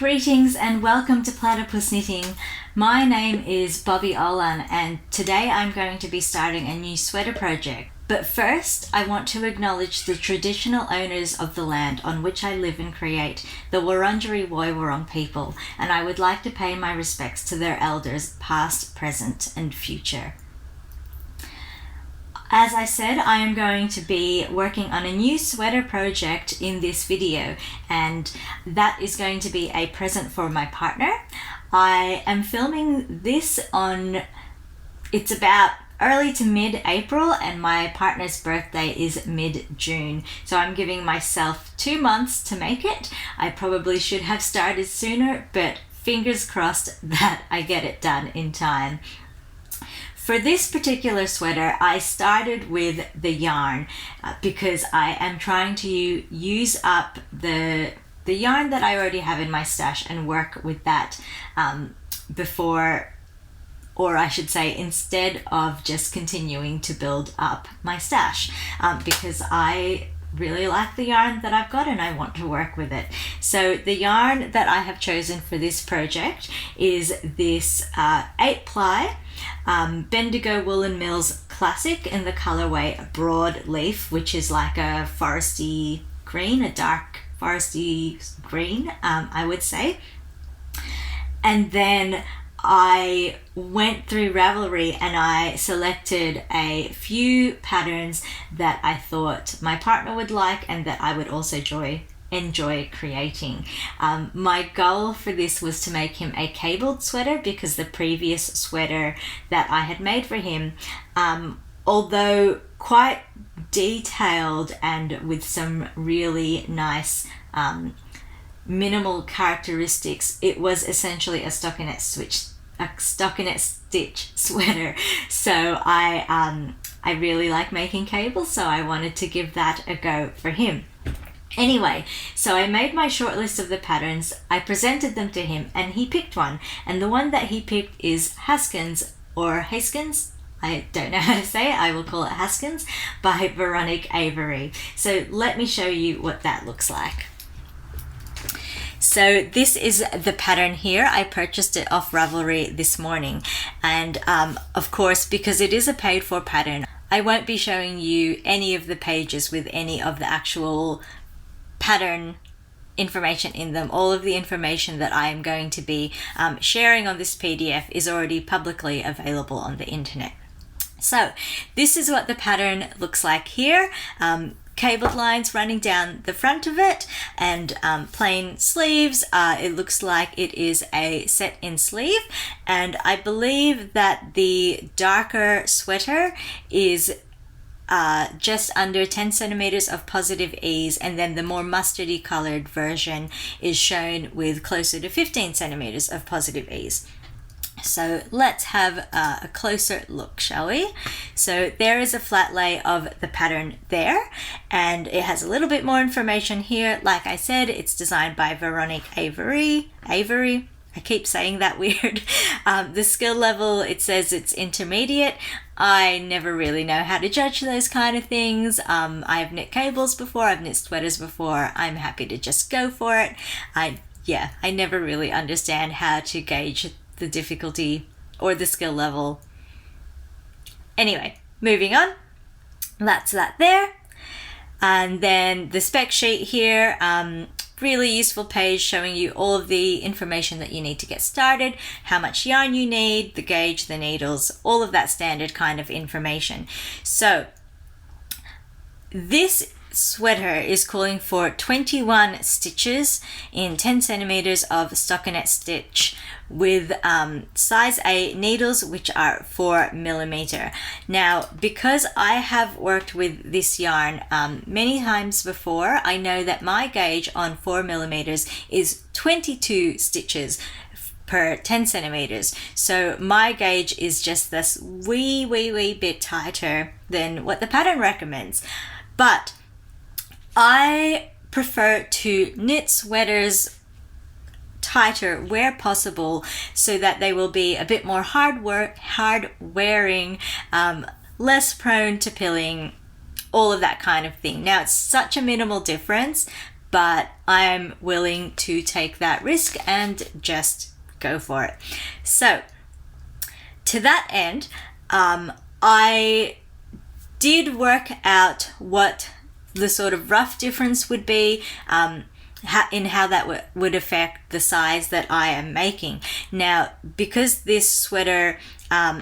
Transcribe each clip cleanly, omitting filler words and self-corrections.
Greetings and welcome to Platypus Knitting. My name is Bobby Olan and today I'm going to be starting a new sweater project. But first, I want to acknowledge the traditional owners of the land on which I live and create, the Wurundjeri Woiwurrung people, and I would like to pay my respects to their elders, past, present, and future. As I said, I am going to be working on a new sweater project in this video, and that is going to be a present for my partner. I am filming this it's about early to mid-April, and my partner's birthday is mid-June. So I'm giving myself 2 months to make it. I probably should have started sooner, but fingers crossed that I get it done in time. For this particular sweater, I started with the yarn because I am trying to use up the yarn that I already have in my stash and work with that instead of just continuing to build up my stash because I really like the yarn that I've got and I want to work with it. So the yarn that I have chosen for this project is this 8-ply Bendigo Woollen Mills Classic in the colourway Broadleaf, which is like a foresty green, a dark foresty green, I would say. And then I went through Ravelry and I selected a few patterns that I thought my partner would like and that I would also enjoy creating. My goal for this was to make him a cabled sweater because the previous sweater that I had made for him, although quite detailed and with some really nice minimal characteristics, it was essentially a stockinette stitch sweater. So I really like making cables, so I wanted to give that a go for him. Anyway, so I made my short list of the patterns, I presented them to him, and he picked one. And the one that he picked is Haskins, or Haskins, I don't know how to say it, I will call it Haskins, by Veronik Avery. So let me show you what that looks like. So this is the pattern here. I purchased it off Ravelry this morning. And of course, because it is a paid for pattern, I won't be showing you any of the pages with any of the actual pattern information in them. All of the information that I am going to be sharing on this PDF is already publicly available on the internet. So this is what the pattern looks like here. Cabled lines running down the front of it and plain sleeves. It looks like it is a set-in sleeve, and I believe that the darker sweater is just under 10 centimeters of positive ease, and then the more mustardy colored version is shown with closer to 15 centimeters of positive ease. So let's have a closer look, shall we? So there is a flat lay of the pattern there, and it has a little bit more information here. Like I said, it's designed by Veronik Avery. I keep saying that weird. The skill level, it says it's intermediate. I never really know how to judge those kind of things. I have knit cables before, I've knit sweaters before. I'm happy to just go for it. I never really understand how to gauge the difficulty or the skill level. Anyway, moving on. That's that there. And then the spec sheet here, really useful page showing you all of the information that you need to get started, how much yarn you need, the gauge, the needles, all of that standard kind of information. So this sweater is calling for 21 stitches in 10 centimeters of stockinette stitch with size A needles, which are 4 millimeter. Now, because I have worked with this yarn many times before, I know that my gauge on 4 millimeters is 22 stitches per 10 centimeters. So my gauge is just this wee bit tighter than what the pattern recommends. But I prefer to knit sweaters tighter where possible so that they will be a bit more hard wearing, less prone to pilling, all of that kind of thing. Now, it's such a minimal difference, but I'm willing to take that risk and just go for it. So to that end, I did work out what the sort of rough difference would be in how that would affect the size that I am making. Now, because this sweater,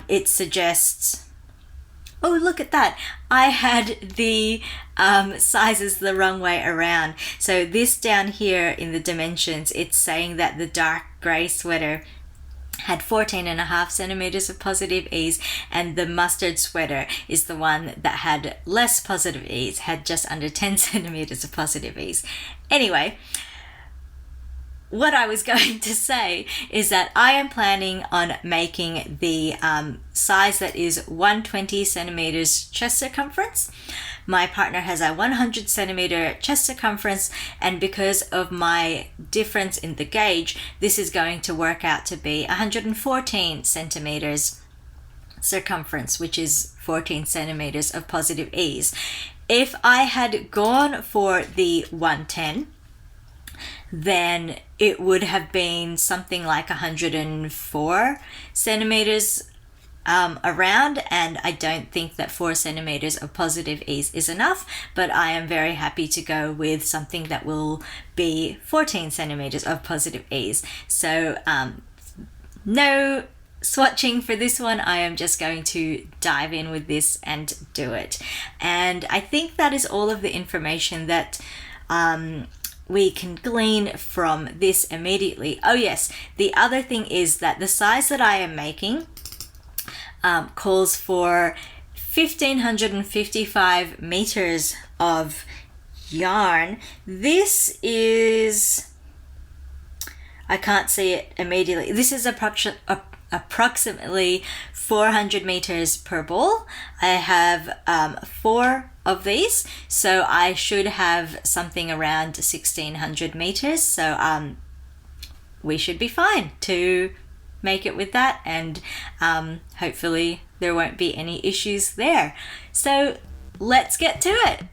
it suggests, oh, look at that, I had the sizes the wrong way around. So this down here in the dimensions, it's saying that the dark grey sweater had 14.5 centimeters of positive ease, and the mustard sweater is the one that had less positive ease, had just under 10 centimeters of positive ease. Anyway, what I was going to say is that I am planning on making the size that is 120 centimeters chest circumference. My partner has a 100 centimeter chest circumference, and because of my difference in the gauge, this is going to work out to be 114 centimeters circumference, which is 14 centimeters of positive ease. If I had gone for the 110, then it would have been something like 104 centimeters around, and I don't think that 4 centimeters of positive ease is enough, but I am very happy to go with something that will be 14 centimeters of positive ease. So no swatching for this one. I am just going to dive in with this and do it. And I think that is all of the information that we can glean from this immediately. Oh yes, the other thing is that the size that I am making calls for 1,555 meters of yarn. This is, I can't see it immediately. This is approximately 400 meters per ball. I have 4 of these, so I should have something around 1,600 meters. So we should be fine to make it with that, and hopefully there won't be any issues there. So let's get to it.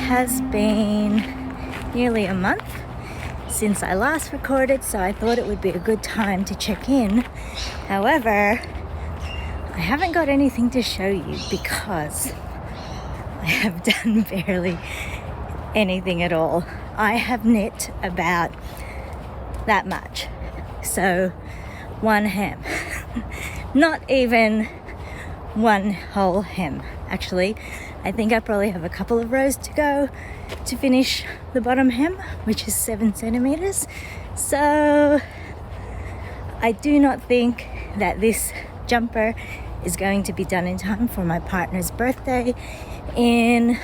has been nearly a month since I last recorded, so I thought it would be a good time to check in. However, I haven't got anything to show you because I have done barely anything at all. I have knit about that much. So one hem. Not even one whole hem. Actually, I think I probably have a couple of rows to go to finish the bottom hem, which is 7 centimeters. So I do not think that this jumper is going to be done in time for my partner's birthday in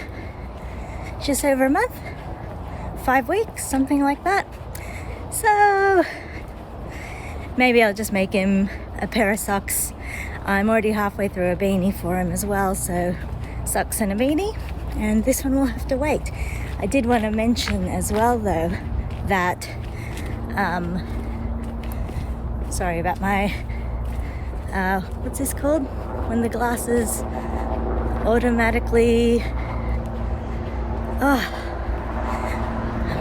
just over a month, 5 weeks, something like that. So maybe I'll just make him a pair of socks. I'm already halfway through a beanie for him as well, so socks and a beanie, and this one will have to wait. I did want to mention as well though that sorry about my what's this called when the glasses automatically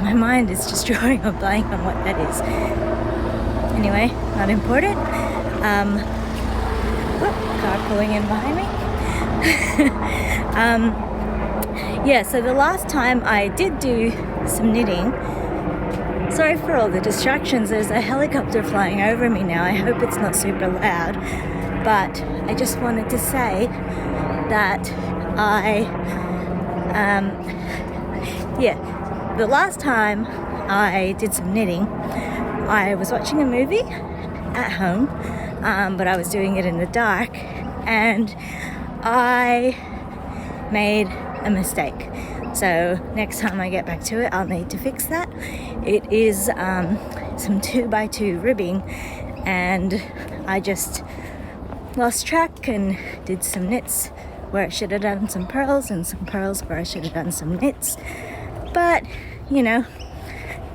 my mind is just drawing a blank on what that is. Anyway, not important. Car pulling in behind me. Yeah, so the last time I did do some knitting, sorry for all the distractions, there's a helicopter flying over me now. I hope it's not super loud, but I just wanted to say that the last time I did some knitting, I was watching a movie at home, but I was doing it in the dark, and I made a mistake. So next time I get back to it, I'll need to fix that. It is some 2x2 ribbing, and I just lost track and did some knits where I should have done some purls, and some purls where I should have done some knits. But, you know,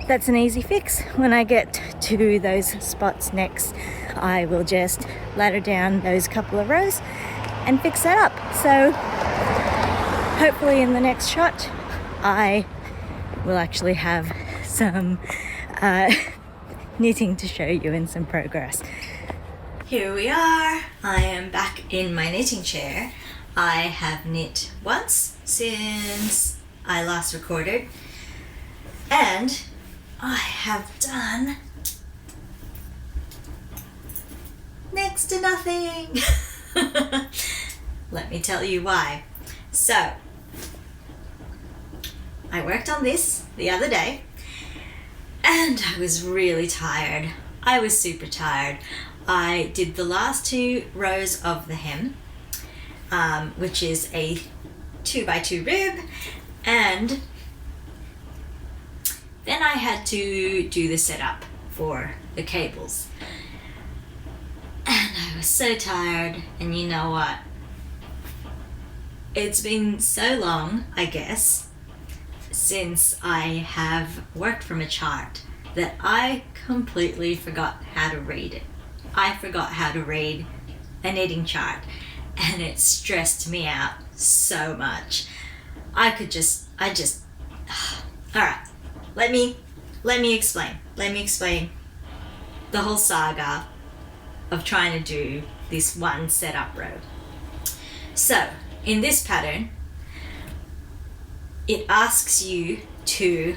that's an easy fix. When I get to those spots next, I will just ladder down those couple of rows and fix that up. So hopefully in the next shot, I will actually have some knitting to show you and some progress. Here we are. I am back in my knitting chair. I have knit once since I last recorded, and I have done next to nothing. Let me tell you why. So, I worked on this the other day, and I was really tired. I was super tired. I did the last 2 rows of the hem, which is a 2x2 rib, and then I had to do the setup for the cables. And I was so tired, and you know what? It's been so long, I guess, since I have worked from a chart that I completely forgot how to read it. I forgot how to read a knitting chart, and it stressed me out so much. All right, let me explain. Let me explain the whole saga of trying to do this one setup row. So, in this pattern, it asks you to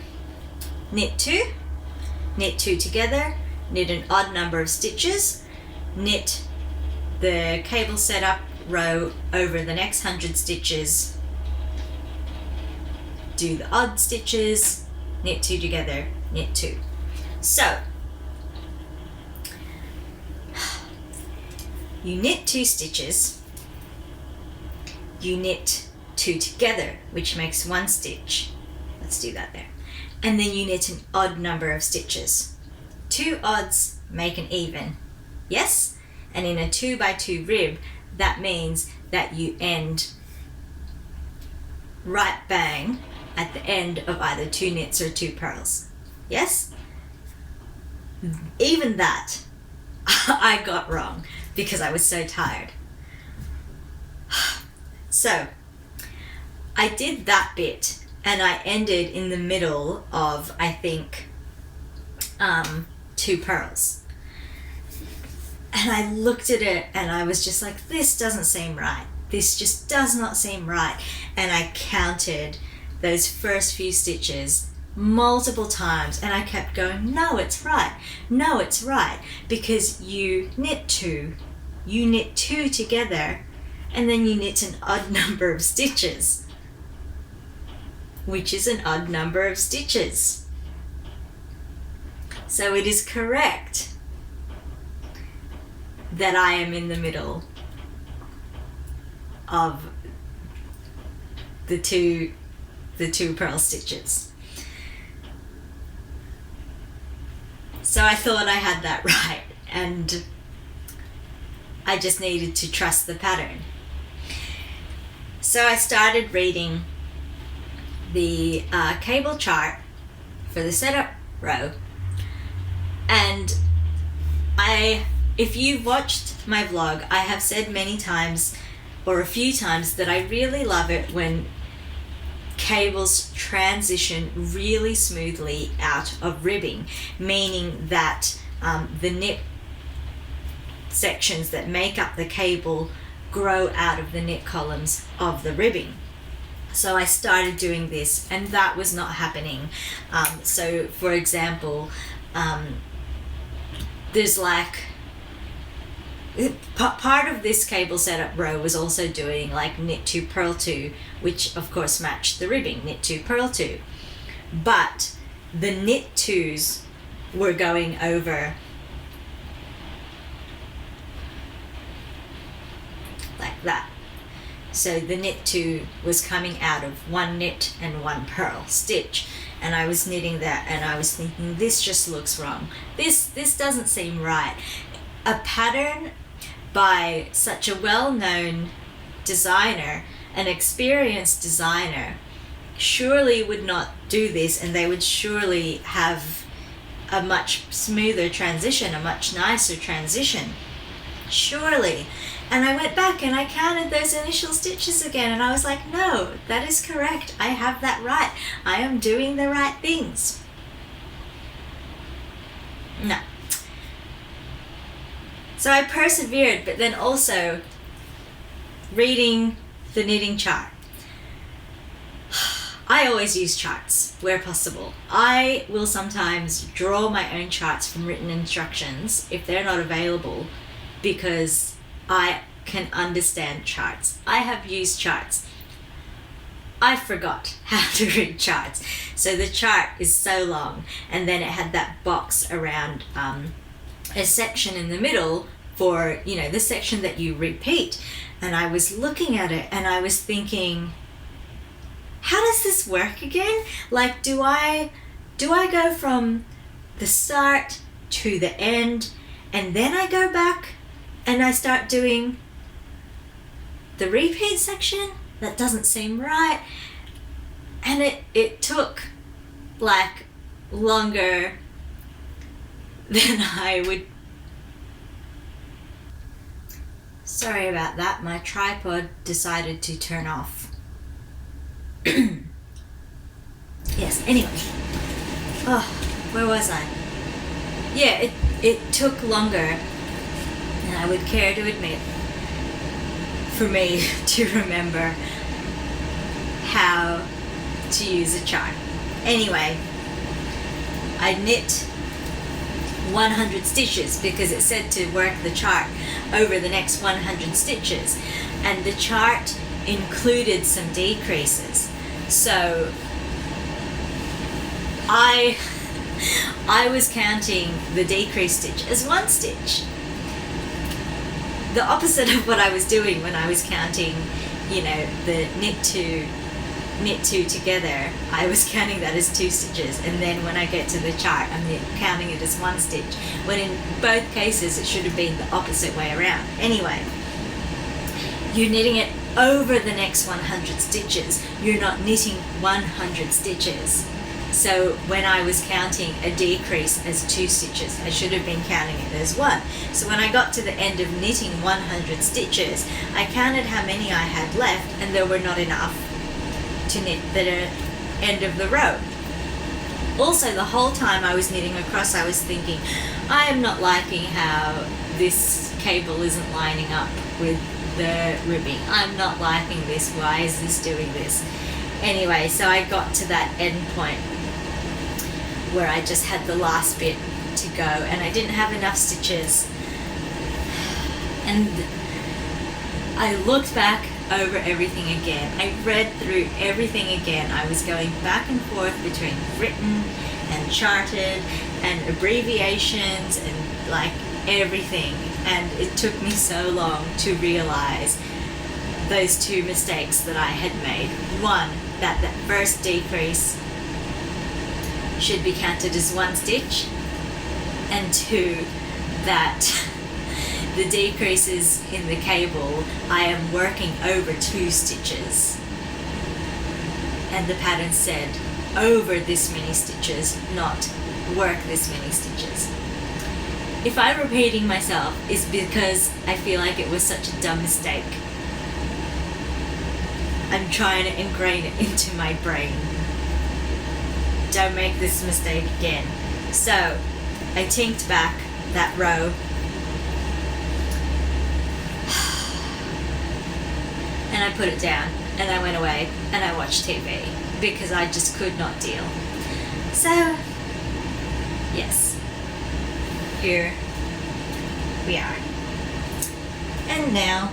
knit 2 together, knit an odd number of stitches, knit the cable setup row over the next 100 stitches, do the odd stitches, knit 2 together, knit 2. So, you knit 2 stitches, you knit 2 together, which makes 1 stitch. Let's do that there. And then you knit an odd number of stitches. 2 odds make an even. Yes? And in a 2x2 rib, that means that you end right bang at the end of either 2 knits or 2 purls. Yes? Even that I got wrong because I was so tired. So I did that bit and I ended in the middle of, I think, 2 pearls. And I looked at it and I was just like, this doesn't seem right. This just does not seem right. And I counted those first few stitches multiple times and I kept going, no, it's right. No, it's right. Because you knit 2 together, and then you knit an odd number of stitches, which is an odd number of stitches. So it is correct that I am in the middle of the two pearl stitches. So I thought I had that right, and I just needed to trust the pattern. So I started reading the cable chart for the setup row, and if you've watched my vlog, I have said many times, or a few times, that I really love it when cables transition really smoothly out of ribbing, meaning that the knit sections that make up the cable grow out of the knit columns of the ribbing. So I started doing this, and that was not happening. So for example, there's like part of this cable setup row was also doing like knit 2 purl 2, which of course matched the ribbing, knit 2 purl 2, but the knit 2s were going over like that. So the knit 2 was coming out of 1 knit and 1 purl stitch, and I was knitting that and I was thinking, this just looks wrong, this doesn't seem right. A pattern by such a well-known designer, an experienced designer, surely would not do this, and they would surely have a much smoother transition, a much nicer transition, surely. And I went back and I counted those initial stitches again, and I was like, no, that is correct, I have that right, I am doing the right things. No. So I persevered, but then also reading the knitting chart. I always use charts where possible. I will sometimes draw my own charts from written instructions if they're not available, because I can understand charts. I have used charts. I forgot how to read charts. So the chart is so long, and then it had that box around a section in the middle for, you know, the section that you repeat. And I was looking at it and I was thinking, how does this work again? Like, do I go from the start to the end and then I go back and I start doing the repeat section? That doesn't seem right. And it took like longer than I would. Sorry about that, my tripod decided to turn off. Yes, anyway. Oh, where was I? Yeah, it took longer than I would care to admit for me to remember how to use a chart. Anyway, I knit 100 stitches because it said to work the chart over the next 100 stitches, and the chart included some decreases. So I was counting the decrease stitch as 1 stitch. The opposite of what I was doing when I was counting, you know, the knit 2 together. I was counting that as 2 stitches, and then when I get to the chart I'm counting it as 1 stitch, when in both cases it should have been the opposite way around. Anyway, you're knitting it over the next 100 stitches, you're not knitting 100 stitches. So when I was counting a decrease as 2 stitches, I should have been counting it as 1. So when I got to the end of knitting 100 stitches, I counted how many I had left, and there were not enough to knit end of the row. Also, the whole time I was knitting across, I was thinking, I am not liking how this cable isn't lining up with the ribbing. I'm not liking this. Why is this doing this? Anyway, so I got to that end point where I just had the last bit to go and I didn't have enough stitches. And I looked back over everything again. I read through everything again. I was going back and forth between written and charted and abbreviations and like everything. And it took me so long to realize those two mistakes that I had made. One, that first decrease should be counted as one stitch, and two, that the decreases in the cable, I am working over 2 stitches. And the pattern said over this many stitches, not work this many stitches. If I'm repeating myself, it's because I feel like it was such a dumb mistake. I'm trying to ingrain it into my brain. Don't make this mistake again. So, I tinked back that row. And I put it down, and I went away, and I watched TV, because I just could not deal. So, yes, here we are. And now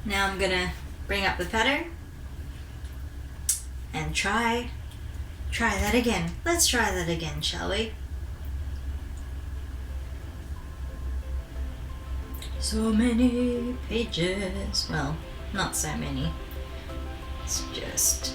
I'm gonna bring up the pattern and try that again. Let's try that again, shall we? So many pages. Well, not so many. It's just...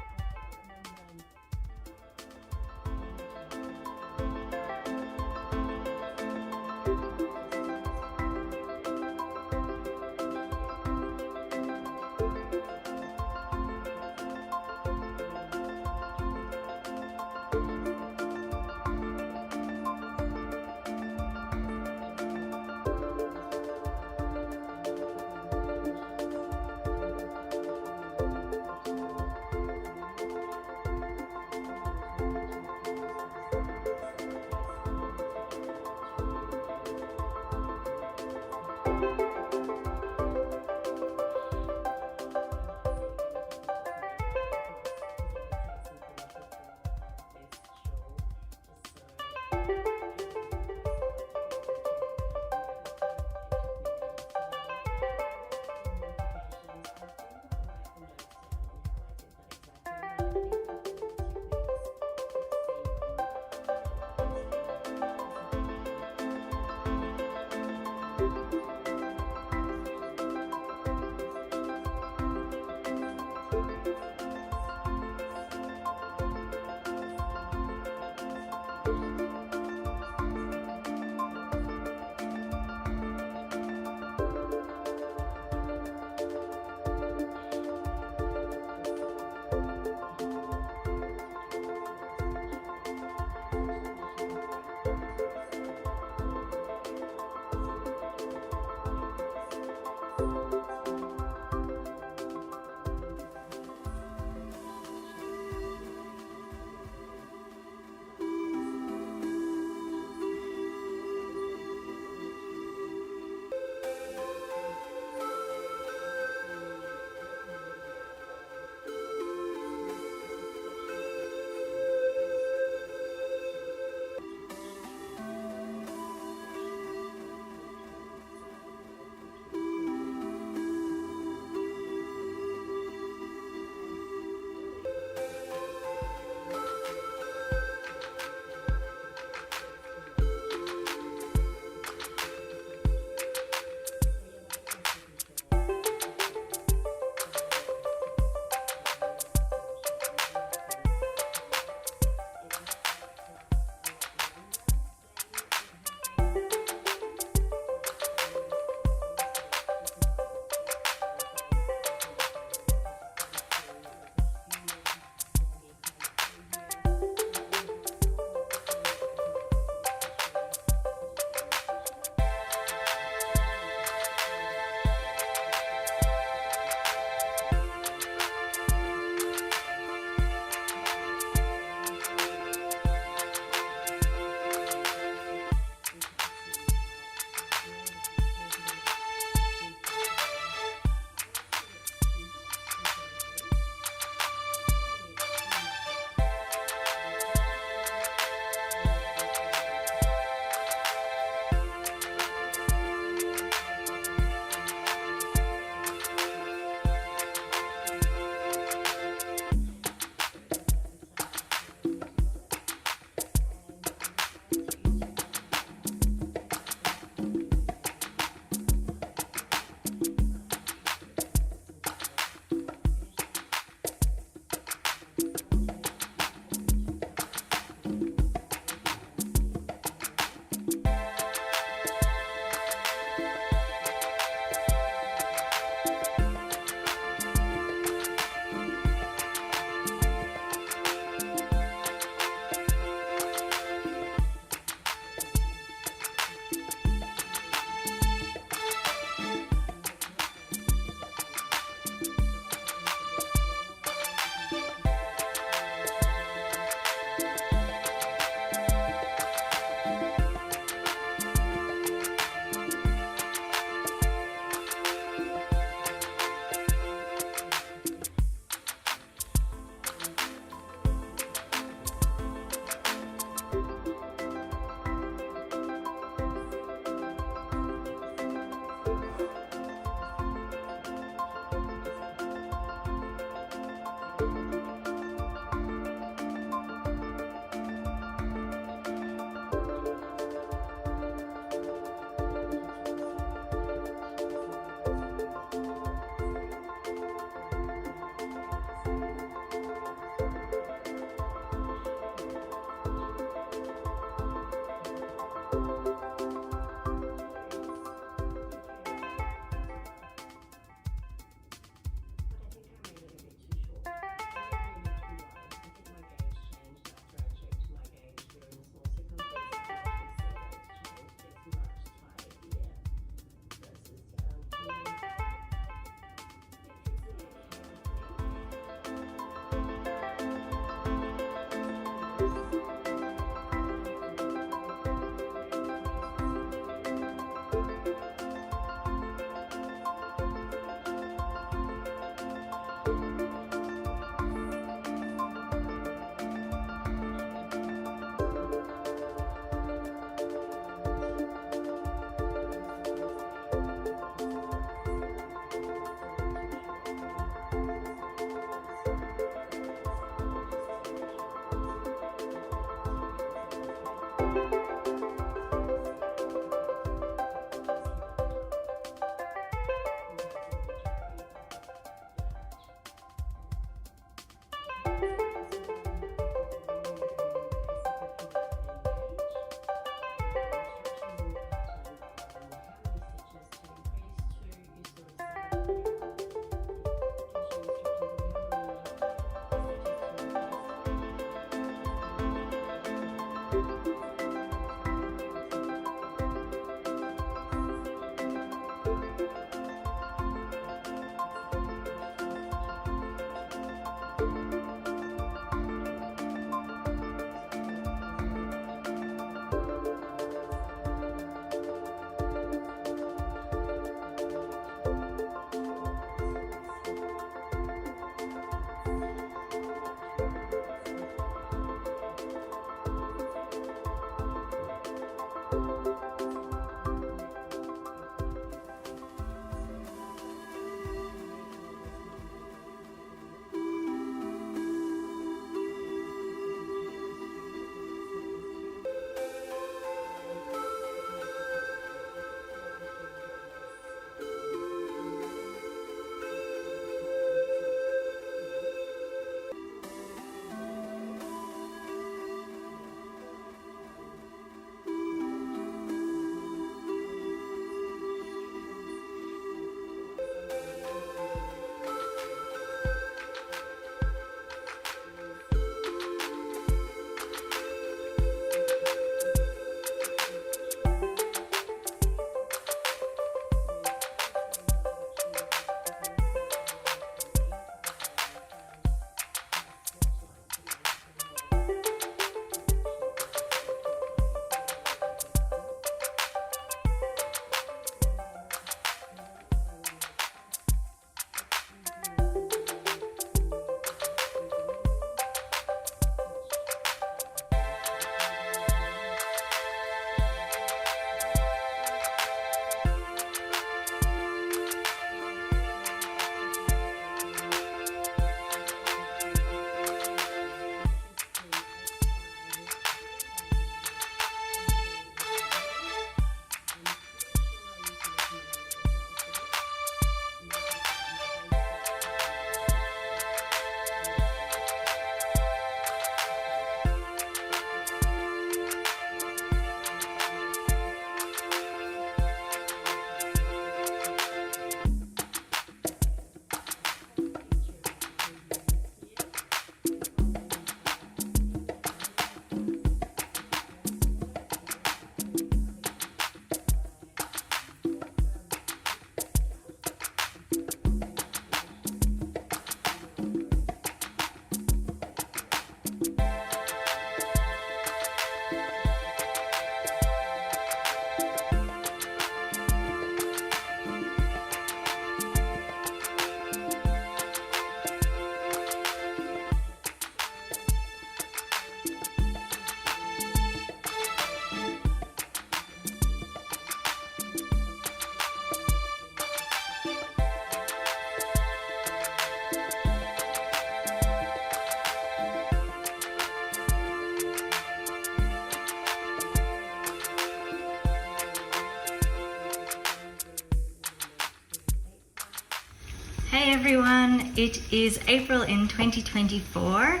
Hey everyone, it is April in 2024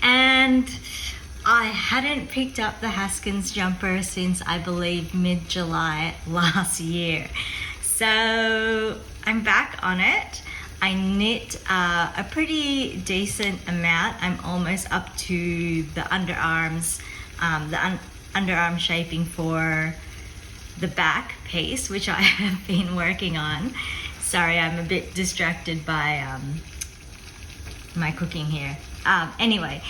and I hadn't picked up the Haskins jumper since I believe mid-July last year. So I'm back on it. I knit a pretty decent amount. I'm almost up to the underarms, underarm shaping for the back piece, which I have been working on. Sorry, I'm a bit distracted by my cooking here. Anyway,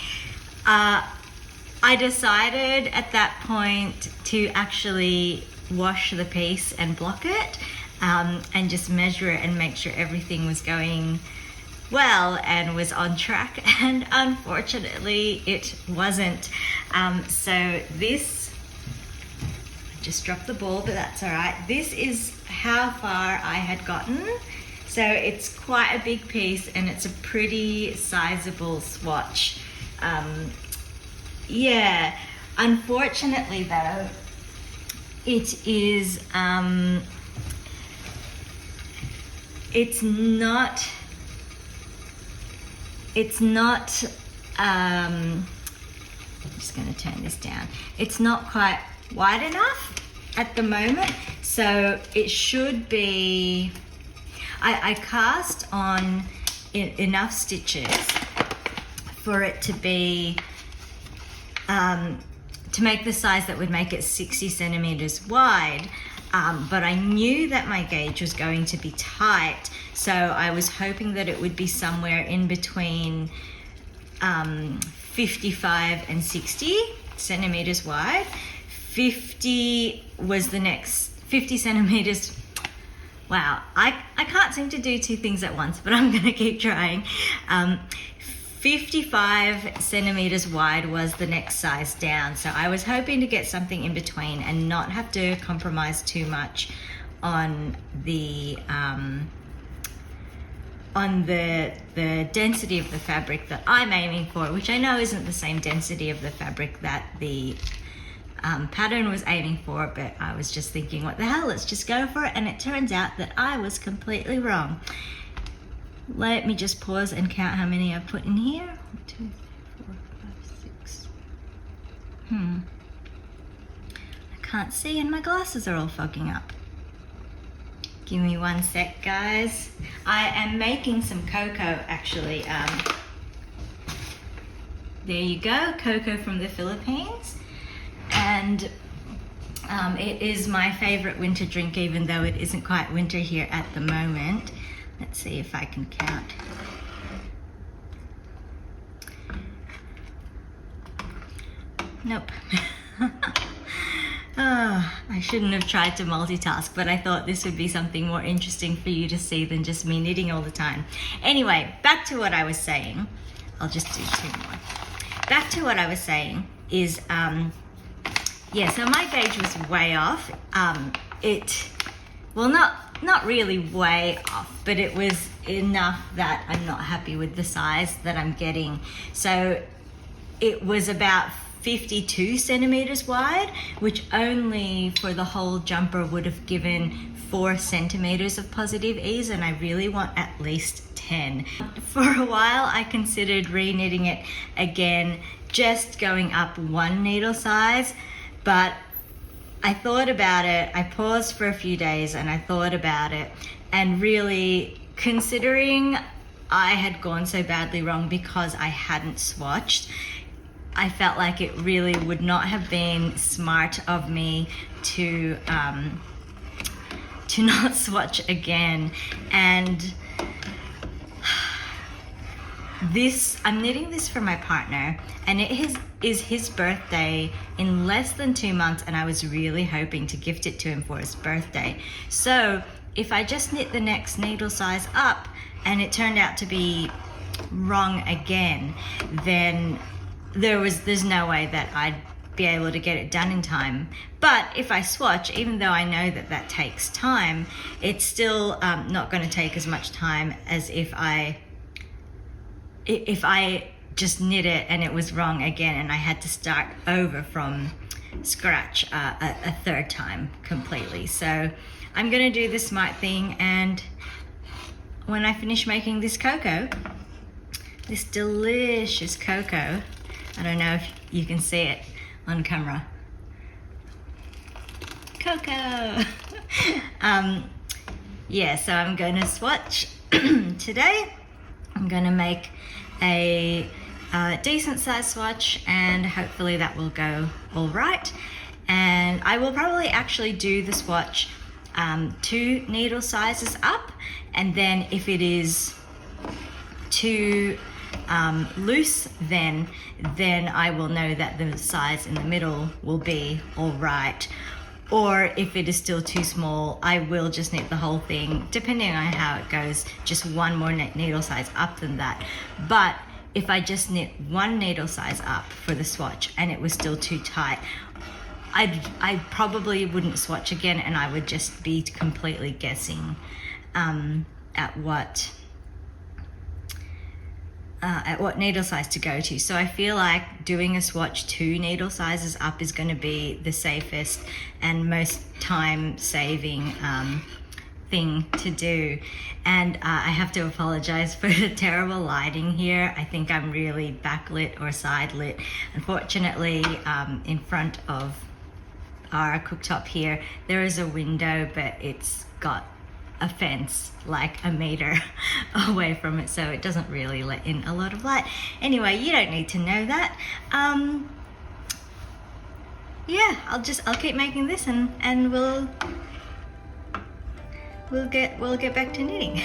I decided at that point to actually wash the piece and block it and just measure it and make sure everything was going well and was on track, and unfortunately it wasn't. So this, I just dropped the ball, but that's all right. This is how far I had gotten. So it's quite a big piece and it's a pretty sizable swatch. Yeah, unfortunately though, it is, it's not, I'm just gonna turn this down. It's not quite wide enough at the moment, so it should be, I cast on enough stitches for it to be, to make the size that would make it 60 centimeters wide, but I knew that my gauge was going to be tight, so I was hoping that it would be somewhere in between 55 and 60 centimeters wide. 50 was the next, 50 centimeters. Wow, I can't seem to do two things at once, but I'm gonna keep trying. 55 centimeters wide was the next size down. So I was hoping to get something in between and not have to compromise too much on the density of the fabric that I'm aiming for, which I know isn't the same density of the fabric that the pattern was aiming for, but I was just thinking, what the hell, let's just go for it. And it turns out that I was completely wrong. Let me just pause and count how many I've put in here. 1, 2, 3, 4, 5, 6. I can't see and my glasses are all fogging up. Give me 1 sec, guys. I am making some cocoa, actually. There you go, cocoa from the Philippines. And it is my favorite winter drink, even though it isn't quite winter here at the moment. Let's see if I can count. Nope. Oh, I shouldn't have tried to multitask, but I thought this would be something more interesting for you to see than just me knitting all the time. Anyway, back to what I was saying. I'll just do 2 more. Back to what I was saying is, yeah, so my gauge was way off. Well, not really way off, but it was enough that I'm not happy with the size that I'm getting. So it was about 52 centimeters wide, which only for the whole jumper would have given 4 centimeters of positive ease, and I really want at least 10. For a while, I considered re-knitting it again, just going up 1 needle size, but I thought about it, I paused for a few days and I thought about it, and really, considering I had gone so badly wrong because I hadn't swatched, I felt like it really would not have been smart of me to not swatch again. And this, I'm knitting this for my partner, and it is his birthday in less than 2 months, and I was really hoping to gift it to him for his birthday. So if I just knit the next needle size up and it turned out to be wrong again, then there's no way that I'd be able to get it done in time. But if I swatch, even though I know that that takes time, it's still not going to take as much time as if I just knit it and it was wrong again and I had to start over from scratch a third time completely. So I'm going to do the smart thing and when I finish making this cocoa, this delicious cocoa, I don't know if you can see it on camera. Cocoa! Yeah, so I'm going to swatch today. I'm going to make a decent size swatch, and hopefully that will go all right. And I will probably actually do the swatch 2 needle sizes up, and then if it is too loose, then I will know that the size in the middle will be all right. Or if it is still too small, I will just knit the whole thing, depending on how it goes, just 1 more needle size up than that. But if I just knit 1 needle size up for the swatch and it was still too tight, I probably wouldn't swatch again, and I would just be completely guessing at what needle size to go to. So I feel like doing a swatch 2 needle sizes up is going to be the safest and most time saving thing to do. And I have to apologize for the terrible lighting here. I think I'm really backlit or side lit. Unfortunately, in front of our cooktop here, there is a window, but it's got a fence like a meter away from it, so it doesn't really let in a lot of light. Anyway, you don't need to know that. Yeah, I'll keep making this, and we'll get back to knitting.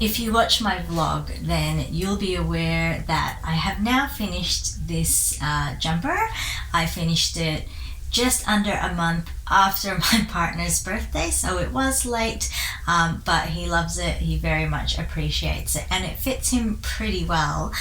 If you watch my vlog, then you'll be aware that I have now finished this jumper. I finished it just under a month after my partner's birthday, so it was late, but he loves it. He very much appreciates it, and it fits him pretty well.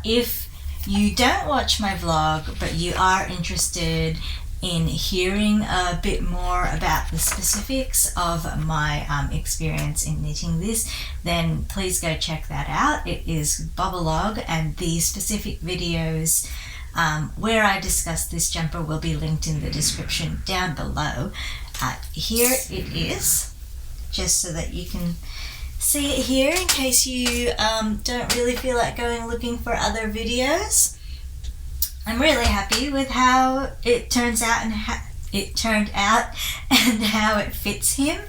If you don't watch my vlog, but you are interested in hearing a bit more about the specifics of my experience in knitting this, then please go check that out. It is Bobolog, and the specific videos where I discuss this jumper will be linked in the description down below. Here it is, just so that you can see it here in case you don't really feel like going looking for other videos. I'm really happy with how it turns out and turned out and how it fits him.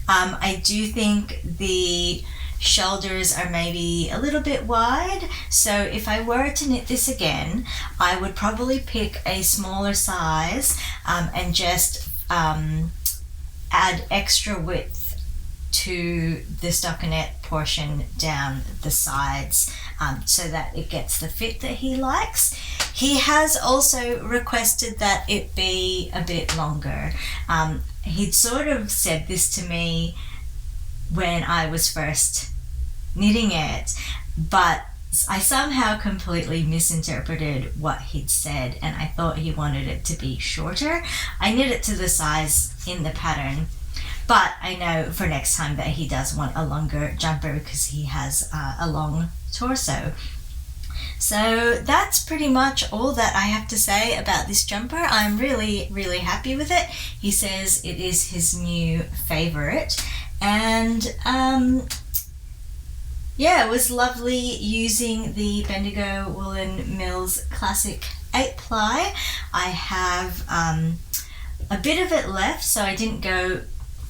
I do think the shoulders are maybe a little bit wide, so if I were to knit this again, I would probably pick a smaller size and just add extra width to the stockinette portion down the sides, so that it gets the fit that he likes. He has also requested that it be a bit longer. He'd sort of said this to me when I was first knitting it, but I somehow completely misinterpreted what he'd said, and I thought he wanted it to be shorter. I knit it to the size in the pattern, but I know for next time that he does want a longer jumper because he has a long torso. So that's pretty much all that I have to say about this jumper. I'm really, really happy with it. He says it is his new favorite, and yeah, it was lovely using the Bendigo Woollen Mills Classic 8-ply. I have a bit of it left, so I didn't go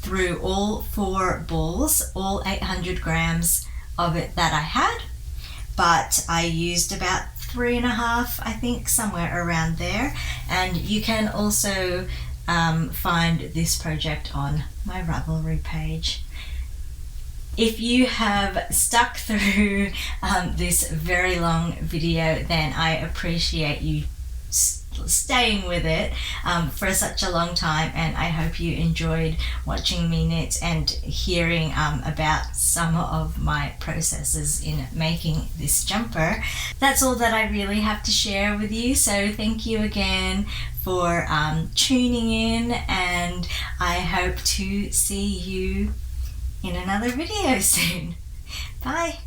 through all 4 balls, all 800 grams of it that I had, but I used about 3.5, I think, somewhere around there. And you can also find this project on my Ravelry page. If you have stuck through this very long video, then I appreciate you staying with it for such a long time, and I hope you enjoyed watching me knit and hearing about some of my processes in making this jumper. That's all that I really have to share with you, so thank you again for tuning in, and I hope to see you in another video soon. Bye!